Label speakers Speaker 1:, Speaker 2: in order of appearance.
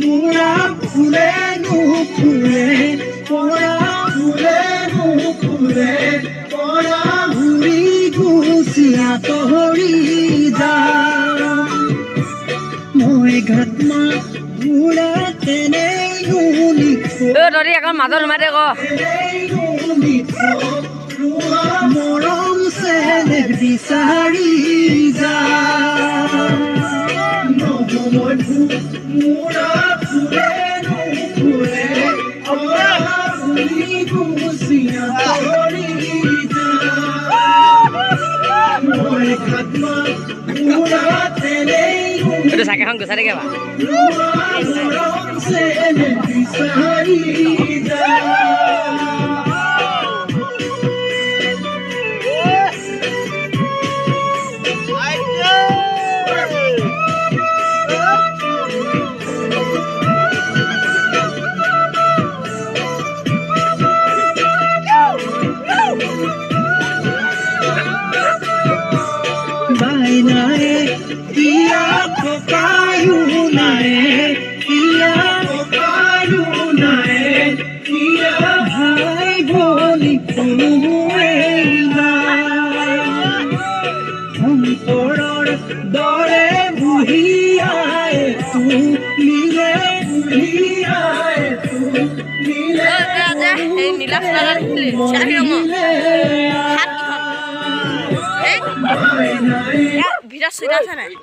Speaker 1: মোৰা ফুলে নুফুলে পৰা ফুলে নুফুলে পৰা ঘূৰি গুচি আঁতৰি যাম মই ঘাটমা ঘূৰা তেনেই নুলিখো
Speaker 2: তৰি এখন মাজত সোমাই দে ক
Speaker 1: মৰম চেনেহ বিচাৰি যাম মোৰা ফুলে নুফুলে পৰা ঘূৰি গুচি আঁতৰি যাম মই ঘাটমা ঘূৰা তেনেই
Speaker 2: এইটো চাইকেলখন গুচাই দে বা
Speaker 1: মৰম চেনেহ বিচাৰি যাম বাইনায়ে ইয়া ককায়ু নায়ে ইয়া ককায়ু নায়ে ইয়া ভাই ভনী কোনোৱে নাই অন্তৰৰ দৰে বুঢ়িয়াই তুলিলে বুঢ়িয়াই তুলিলে
Speaker 2: এই নীলা ফুলাৰ চাৰি ৰঙৰ ভিতৰত চুইটা আছে নাই